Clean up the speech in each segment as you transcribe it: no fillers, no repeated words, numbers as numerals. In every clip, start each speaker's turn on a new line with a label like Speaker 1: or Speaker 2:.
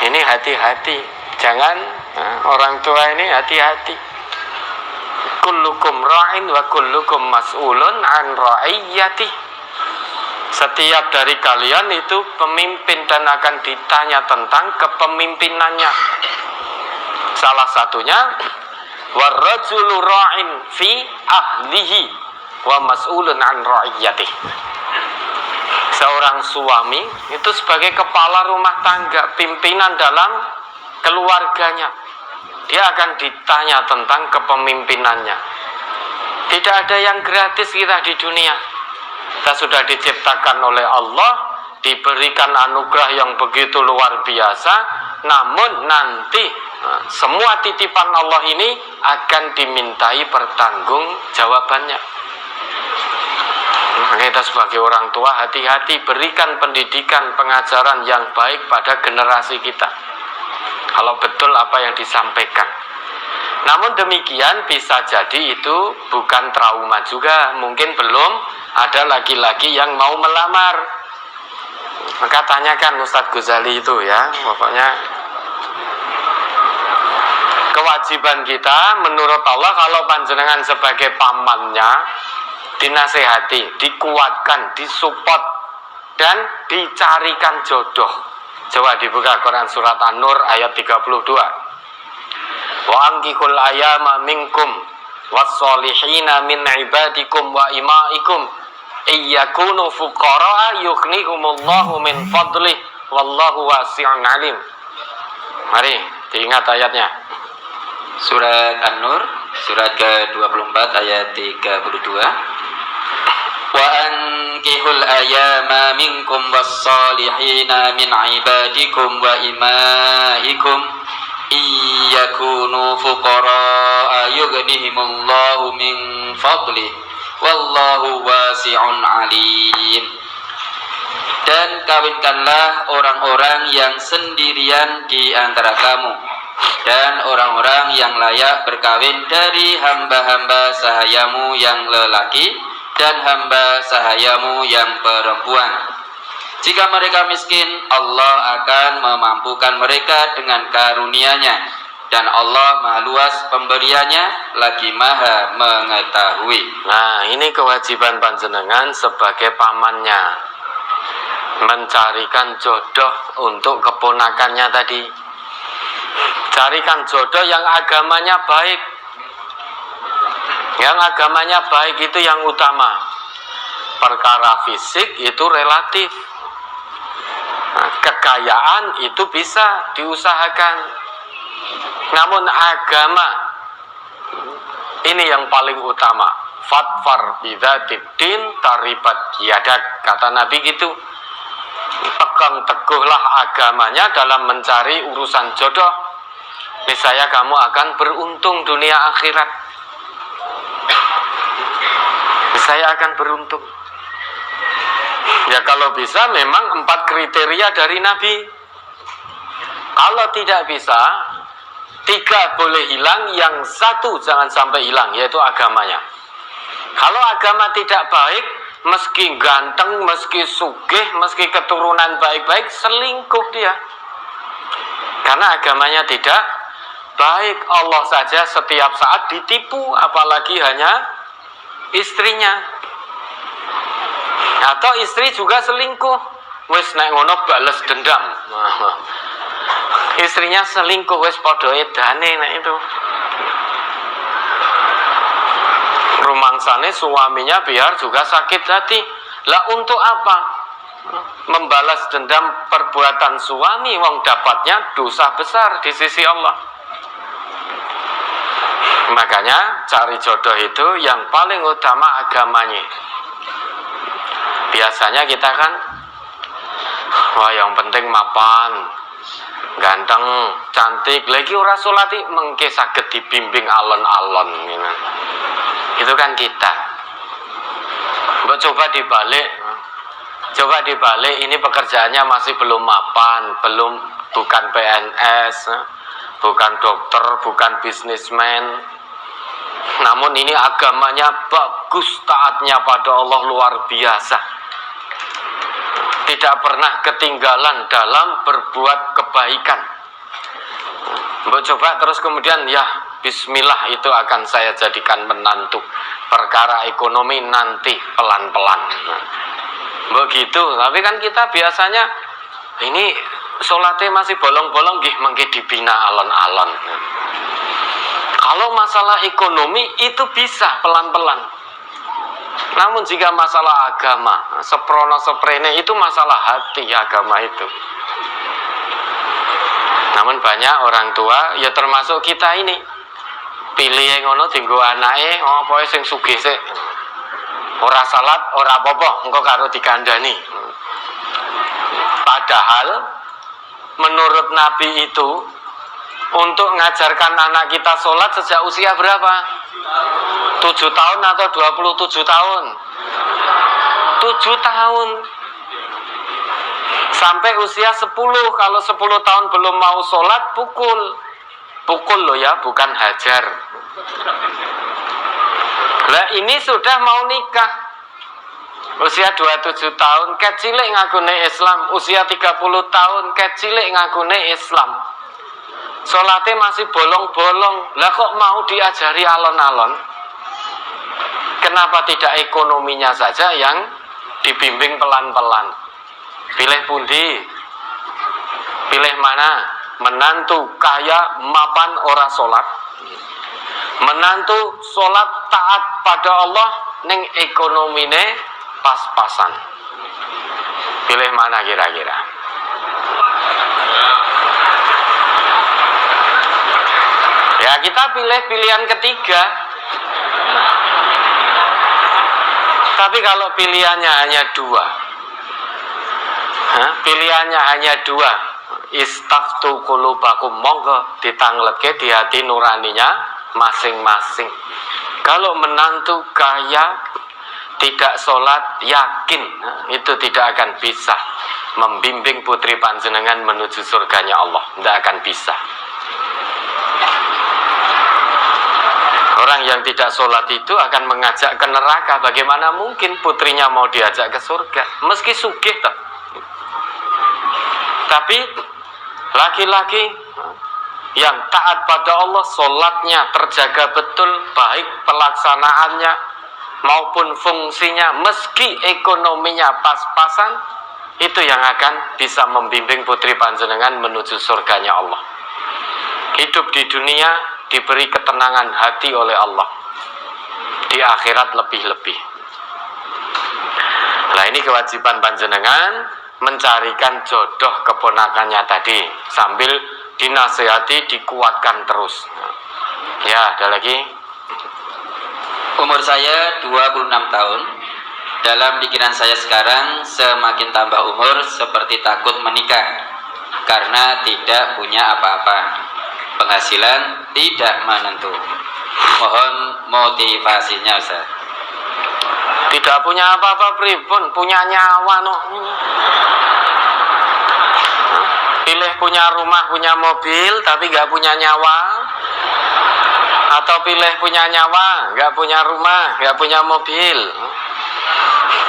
Speaker 1: Ini hati-hati, jangan orang tua ini hati-hati. Kullukum ra'in wa kullukum mas'ulun an ra'iyyati. Setiap dari kalian itu pemimpin dan akan ditanya tentang kepemimpinannya. Salah satunya warrajulu ra'in fi ahlihi wa mas'ulun an ra'iyyati. Seorang suami itu sebagai kepala rumah tangga, pimpinan dalam keluarganya, dia akan ditanya tentang kepemimpinannya. Tidak ada yang gratis kita di dunia. Kita sudah diciptakan oleh Allah, diberikan anugerah yang begitu luar biasa. Namun nanti semua titipan Allah ini akan dimintai pertanggungjawabannya. Kita sebagai orang tua hati-hati, berikan pendidikan, pengajaran yang baik pada generasi kita, kalau betul apa yang disampaikan. Namun demikian bisa jadi itu bukan trauma juga. Mungkin belum ada laki-laki yang mau melamar. Maka tanyakan Ustadz Ghazali itu ya. Pokoknya kewajiban kita menurut Allah, kalau panjenengan sebagai pamannya, dinasehati, dikuatkan, disupport, dan dicarikan jodoh. Coba dibuka Quran surat An-Nur ayat 32. Wa ankihul ayama minkum wassolihina min ibadikum wa imaikum iyyakunu fuqara'a yughnihumullahu min fadlih wallahu wasi'un alim. Mari diingat ayatnya.
Speaker 2: Surat An-Nur surat ke-24 ayat 32. Wa ankihul ayama minkum wassolihina min ibadikum wa imaikum iyyakunu fuqara'a yughnihimullahu min fadlih wallahu wasi'un alim. Dan kawinkanlah orang-orang yang sendirian di antara kamu dan orang-orang yang layak berkawin dari hamba-hamba sahayamu yang lelaki dan hamba sahayamu yang perempuan. Jika mereka miskin, Allah akan memampukan mereka dengan karunia-Nya, dan Allah Maha Luas pemberiannya lagi Maha mengetahui.
Speaker 1: Nah, ini kewajiban panjenengan sebagai pamannya, mencarikan jodoh untuk keponakannya tadi. Carikan jodoh yang agamanya baik. Yang agamanya baik itu yang utama. Perkara fisik itu relatif. Nah, kekayaan itu bisa diusahakan. Namun agama ini yang paling utama. Fatfar bidzatid din taribat yadak, kata Nabi gitu. Pegang teguhlah agamanya dalam mencari urusan jodoh. Niscaya kamu akan beruntung dunia akhirat. Saya akan beruntung. Ya kalau bisa memang 4 kriteria dari Nabi. Kalau tidak bisa, 3 boleh hilang, yang 1 jangan sampai hilang, yaitu agamanya. Kalau agama tidak baik, meski ganteng, meski sugih, meski keturunan baik-baik, selingkuh dia. Karena agamanya tidak baik. Allah saja setiap saat ditipu, apalagi hanya istrinya. Atau istri juga selingkuh, wis nek ngono bales dendam. Istrinya selingkuh, wis padha edane nek itu. Rumangsane suaminya biar juga sakit hati. Lah untuk apa? Membalas dendam perbuatan suami, wong dapatnya dosa besar di sisi Allah. Makanya cari jodoh itu yang paling utama agamanya. Biasanya kita kan, wah yang penting mapan, ganteng, cantik, lagi ora solati mengke saged dibimbing alon-alon gitu. Itu kan kita. Mbak coba dibalik, ini pekerjaannya masih belum mapan, bukan PNS, bukan dokter, bukan bisnismen. Namun ini agamanya bagus, taatnya pada Allah luar biasa. tidak pernah ketinggalan dalam berbuat kebaikan. Mbok coba terus kemudian ya bismillah itu akan saya jadikan menantu. Perkara ekonomi nanti pelan-pelan. Mbok gitu, tapi kan kita biasanya ini sholatnya masih bolong-bolong nggih mengke dibina alon-alon. Kalau masalah ekonomi itu bisa pelan-pelan. Namun jika masalah agama, seprono seprene itu masalah hati agama itu. Namun banyak orang tua, ya termasuk kita ini, pilih yang ngono tinggu anake, pokoke sing sugih sik. Ora salat, ora apa-apa, engko karo dikandani. Padahal menurut Nabi itu untuk mengajarkan anak kita sholat sejak usia berapa? 7 tahun atau 27 tahun? 7 tahun sampai usia 10. Kalau 10 tahun belum mau sholat, pukul loh ya, bukan hajar. Lah ini sudah mau nikah, usia 27 tahun kecilik ngakune Islam, usia 30 tahun kecilik ngakune Islam, sholatnya masih bolong-bolong. Lah kok mau diajari alon-alon? Kenapa tidak ekonominya saja yang dibimbing pelan-pelan? Pilih pundi? Pilih mana? Menantu kaya mapan ora sholat, menantu sholat taat pada Allah ning ekonomine pas-pasan. Pilih mana kira-kira? Ya kita pilih pilihan ketiga. Tapi kalau pilihannya hanya dua, pilihannya hanya dua, istaftu qulubakum, monggo ditangletke di hati nuraninya masing-masing. Kalau menantu kaya tidak sholat, yakin itu tidak akan bisa membimbing putri panjenengan menuju surganya Allah. Tidak akan bisa. Orang yang tidak sholat itu akan mengajak ke neraka. Bagaimana mungkin putrinya mau diajak ke surga? Meski sugih toh. Tapi laki-laki yang taat pada Allah, sholatnya terjaga betul, baik pelaksanaannya maupun fungsinya, meski ekonominya pas-pasan, itu yang akan bisa membimbing putri panjenengan menuju surganya Allah. Hidup di dunia diberi ketenangan hati oleh Allah, di akhirat lebih-lebih. Nah ini kewajiban panjenengan mencarikan jodoh keponakannya tadi, sambil dinasihati, dikuatkan terus. Ya, ada lagi.
Speaker 2: Umur saya 26 tahun. Dalam pikiran saya sekarang, semakin tambah umur seperti takut menikah karena tidak punya apa-apa. Penghasilan tidak menentu. Mohon motivasinya, Ustaz.
Speaker 1: Tidak punya apa-apa pripun, punya nyawa no. Pilih punya rumah, punya mobil, tapi gak punya nyawa. Atau pilih punya nyawa, gak punya rumah, gak punya mobil.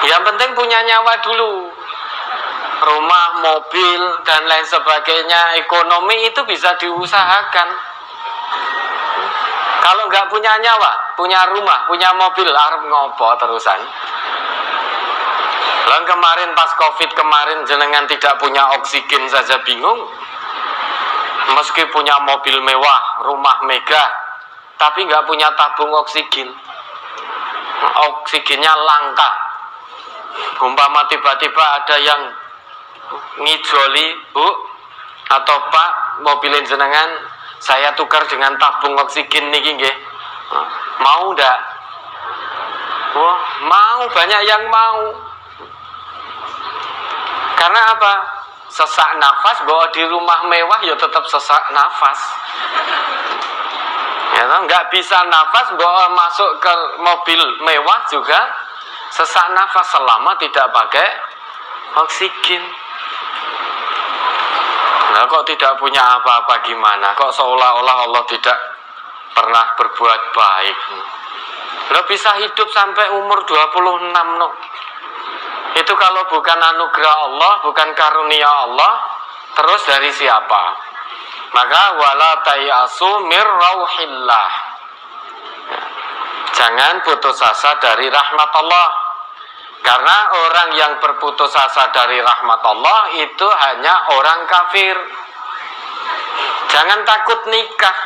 Speaker 1: Yang penting punya nyawa dulu. Rumah, mobil, dan lain sebagainya, ekonomi itu bisa diusahakan. Kalau nggak punya nyawa, punya rumah, punya mobil, arep ngopo terusan. Lalu kemarin pas COVID kemarin jenengan tidak punya oksigen saja bingung. Meski punya mobil mewah, rumah megah, tapi nggak punya tabung oksigen. Oksigennya langka. Umpama tiba-tiba ada yang ngijoli, Bu atau Pak, mobilin jenengan saya tukar dengan tabung oksigen niki nggih. Mau ndak? Wah, mau, banyak yang mau. Karena apa? Sesak nafas bawa di rumah mewah ya tetap sesak nafas. Ya, nggak bisa nafas bawa masuk ke mobil mewah juga sesak nafas selama tidak pakai oksigen. Nah, kok tidak punya apa-apa gimana? Kok seolah-olah Allah tidak pernah berbuat baik? Lo bisa hidup sampai umur 26 no. Itu kalau bukan anugerah Allah, bukan karunia Allah, terus dari siapa? Maka wala tayasu mir rauhillah. Jangan putus asa dari rahmat Allah. Karena orang yang berputus asa dari rahmat Allah itu hanya orang kafir. Jangan takut nikah.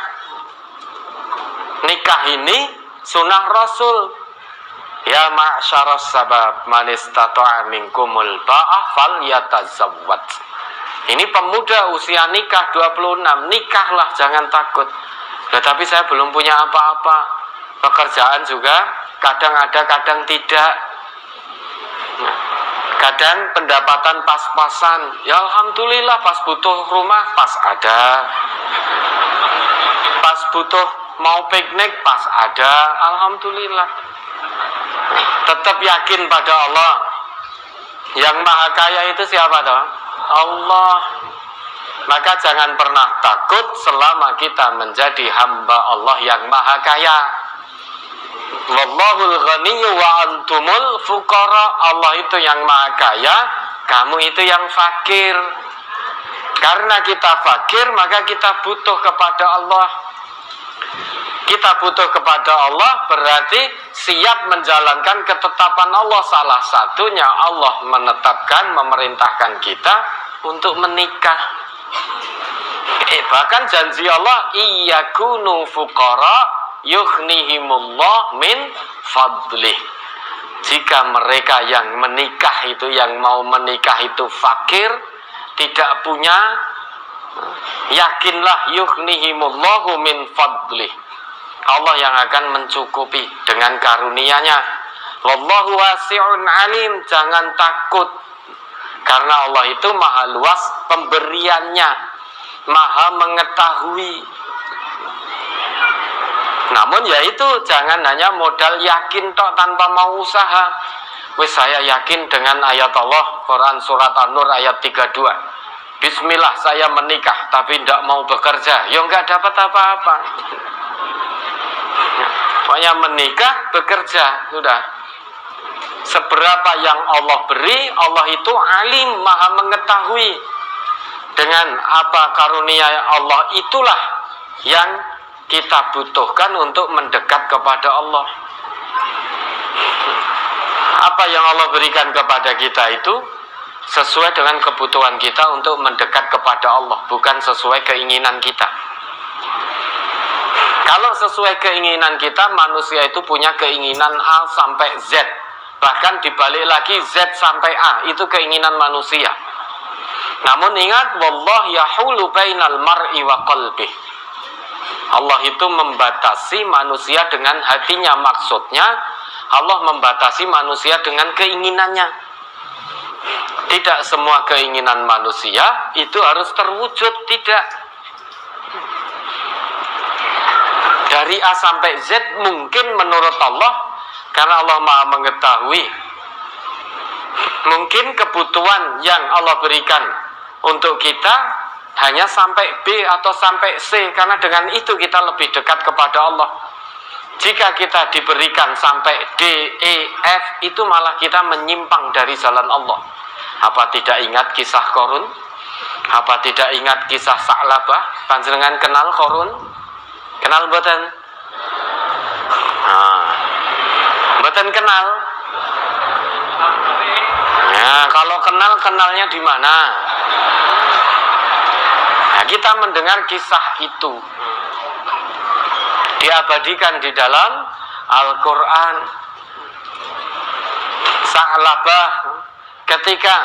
Speaker 1: Nikah ini sunnah Rasul. Ya ma'syaras sabab man istata'a minkumul ba'ah falyatazawwaj. Ini pemuda usia nikah 26, nikahlah, jangan takut. Ya, tapi saya belum punya apa-apa. Pekerjaan juga kadang ada, kadang tidak. Kadang pendapatan pas-pasan. Ya alhamdulillah, pas butuh rumah pas ada. Pas butuh mau piknik pas ada. Alhamdulillah. Tetap yakin pada Allah. Yang maha kaya itu siapa toh? Allah. Maka jangan pernah takut selama kita menjadi hamba Allah yang maha kaya. Wallahul ghaniyyu wa antumul fuqara. Allah itu yang maha kaya, kamu itu yang fakir. Karena kita fakir, maka kita butuh kepada Allah. Kita butuh kepada Allah berarti siap menjalankan ketetapan Allah. Salah satunya Allah menetapkan, memerintahkan kita untuk menikah. Bahkan janji Allah, iyakunu fuqara yughnihimullah min fadlih. Jika mereka yang menikah itu, yang mau menikah itu fakir, tidak punya, yakinlah yughnihimullahu min fadlih. Allah yang akan mencukupi dengan karunia-Nya. Wallahu wasi'un alim. Jangan takut, karena Allah itu maha luas pemberiannya, maha mengetahui. Namun ya itu, jangan hanya modal yakin tok tanpa mau usaha. Wis saya yakin dengan ayat Allah, Quran surat An-Nur ayat 32. Bismillah saya menikah tapi tidak mau bekerja. Ya enggak dapat apa-apa. Pokoknya menikah, bekerja, sudah. Seberapa yang Allah beri, Allah itu alim, maha mengetahui. Dengan apa karunia Allah itulah yang kita butuhkan untuk mendekat kepada Allah. Apa yang Allah berikan kepada kita itu sesuai dengan kebutuhan kita untuk mendekat kepada Allah, bukan sesuai keinginan kita. Kalau sesuai keinginan kita, manusia itu punya keinginan A sampai Z. Bahkan dibalik lagi Z sampai A, itu keinginan manusia. Namun ingat, wallah yahulu bainal mar'i wa qalbih. Allah itu membatasi manusia dengan hatinya. Maksudnya Allah membatasi manusia dengan keinginannya. Tidak semua keinginan manusia itu harus terwujud, tidak. Dari A sampai Z mungkin menurut Allah, karena Allah maha mengetahui. Mungkin kebutuhan yang Allah berikan untuk kita hanya sampai B atau sampai C, karena dengan itu kita lebih dekat kepada Allah. Jika kita diberikan sampai D, E, F, itu malah kita menyimpang dari jalan Allah. Apa tidak ingat kisah Korun? Apa tidak ingat kisah Sa'labah? Panjenengan kenal Korun? Kenal mboten? Mboten kenal? Ya, kalau kenal, kenalnya di mana? Nah, kita mendengar kisah itu diabadikan di dalam Al-Quran. Sa'labah ketika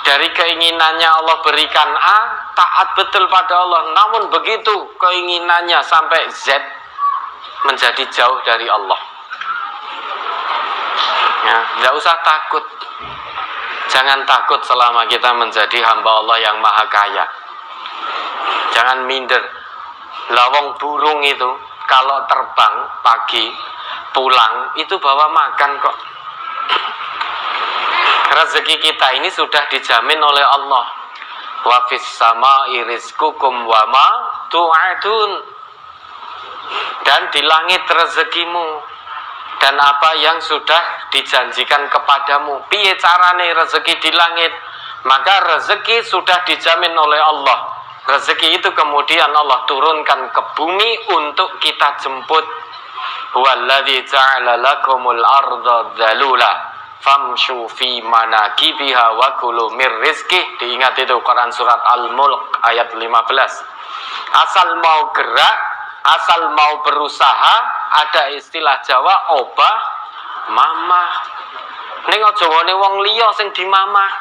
Speaker 1: dari keinginannya Allah berikan A, taat betul pada Allah. Namun begitu keinginannya sampai Z, menjadi jauh dari Allah. Ya, tidak usah takut. Jangan takut selama kita menjadi hamba Allah yang maha kaya. Jangan minder. Lawang burung itu kalau terbang pagi pulang itu bawa makan kok. Rezeki kita ini sudah dijamin oleh Allah. Wa fis samaa'i rizqukum wa ma tu'adun. Dan di langit rezekimu, dan apa yang sudah dijanjikan kepadamu. Piye carane rezeki di langit? Maka rezeki sudah dijamin oleh Allah. Rezeki itu kemudian Allah turunkan ke bumi untuk kita jemput. Huwallazi ja'ala lakumul arda dzalula famshu fi manakibiha wa kulu mir rizqih. Diingat itu Quran surat Al-Mulk ayat 15. Asal mau gerak, asal mau berusaha, ada istilah Jawa obah mamah. Ning aja ngene wong liya sing dimamah.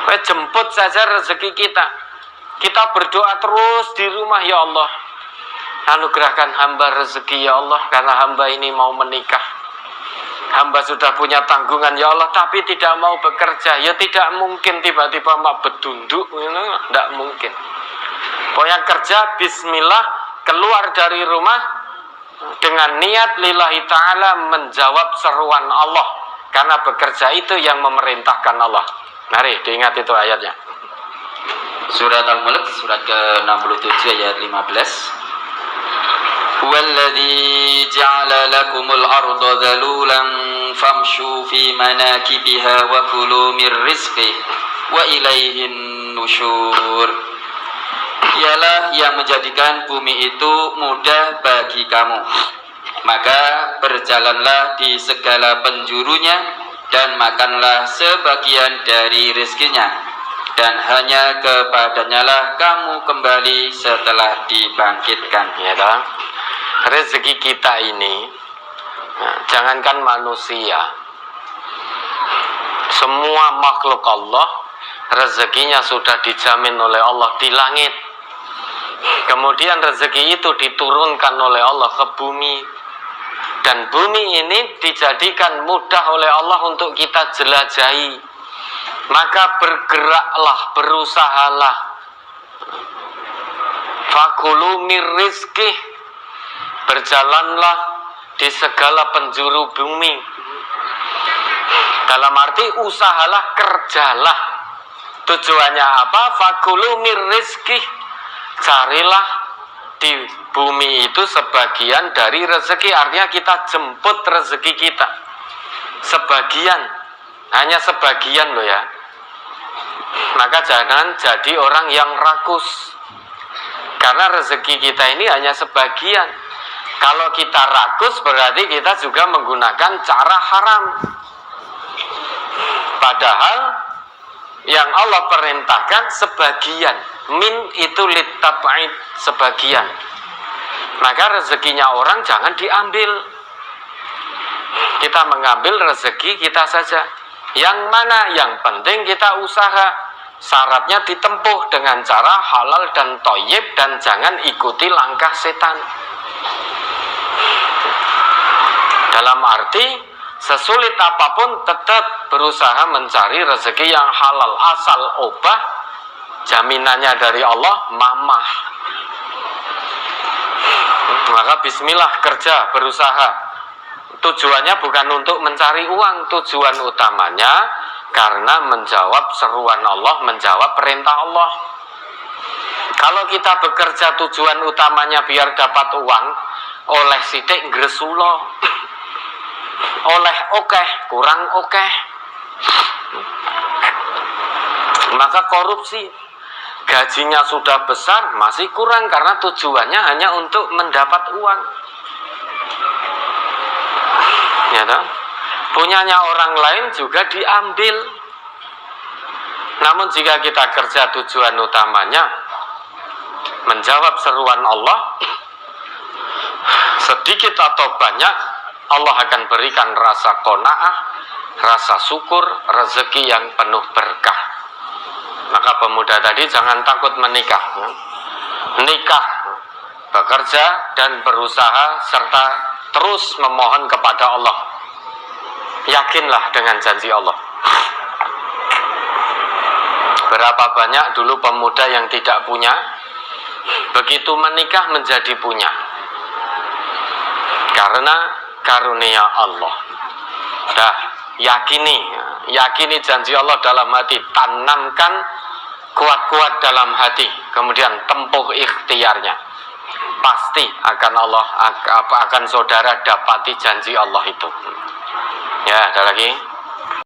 Speaker 1: Kowe jemput saja rezeki kita. Kita berdoa terus di rumah, ya Allah, anugerahkan hamba rezeki ya Allah, karena hamba ini mau menikah. Hamba sudah punya tanggungan ya Allah, tapi tidak mau bekerja. Ya tidak mungkin tiba-tiba mau bedunduk, tidak mungkin. Pokoknya kerja, bismillah, keluar dari rumah dengan niat lillahi ta'ala, menjawab seruan Allah. Karena bekerja itu yang memerintahkan Allah. Mari diingat itu ayatnya.
Speaker 2: Surat Al-Mulk surat ke-67 ayat 15. Huwallazi ja'ala lakumul arda dhalulan famshu fi manakibiha wa kulu mir rizqih wa ilaihin nusyur. Ialah yang menjadikan bumi itu mudah bagi kamu, maka berjalanlah di segala penjurunya dan makanlah sebagian dari rezekinya, dan hanya kepadanyalah kamu kembali setelah dibangkitkan.
Speaker 1: Ya toh? Rezeki kita ini, jangankan manusia, semua makhluk Allah rezekinya sudah dijamin oleh Allah di langit. Kemudian rezeki itu diturunkan oleh Allah ke bumi, dan bumi ini dijadikan mudah oleh Allah untuk kita jelajahi. Maka bergeraklah, berusahalah. Fakulu mir rizqih, berjalanlah di segala penjuru bumi. Dalam arti usahalah, kerjalah. Tujuannya apa? Fakulu mir rizqih, carilah di bumi itu sebagian dari rezeki. Artinya kita jemput rezeki kita sebagian, hanya sebagian loh ya. Maka jangan jadi orang yang rakus, karena rezeki kita ini hanya sebagian. Kalau kita rakus berarti kita juga menggunakan cara haram. Padahal yang Allah perintahkan sebagian. Min itu litab'id, sebagian. Maka rezekinya orang jangan diambil. Kita mengambil rezeki kita saja. Yang mana? Yang penting kita usaha. Syaratnya ditempuh dengan cara halal dan thayyib, dan jangan ikuti langkah setan. Dalam arti sesulit apapun tetap berusaha mencari rezeki yang halal. Asal obah, jaminannya dari Allah mamah. Maka bismillah, kerja, berusaha. Tujuannya bukan untuk mencari uang, tujuan utamanya karena menjawab seruan Allah, menjawab perintah Allah. Kalau kita bekerja tujuan utamanya biar dapat uang, oleh sidik ngresulo, oleh okeh kurang okeh, maka korupsi. Gajinya sudah besar masih kurang karena tujuannya hanya untuk mendapat uang. Ya toh? Punyanya orang lain juga diambil. Namun jika kita kerja tujuan utamanya menjawab seruan Allah, sedikit atau banyak Allah akan berikan rasa qanaah, rasa syukur, rezeki yang penuh berkah. Maka pemuda tadi jangan takut menikah. Nikah, bekerja dan berusaha, serta terus memohon kepada Allah. Yakinlah dengan janji Allah. Berapa banyak dulu pemuda yang tidak punya, begitu menikah menjadi punya, karena karunia Allah. Dah, yakini janji Allah dalam hati, tanamkan kuat-kuat dalam hati, kemudian tempuh ikhtiarnya. pasti akan saudara dapati janji Allah itu. Ya, ada lagi.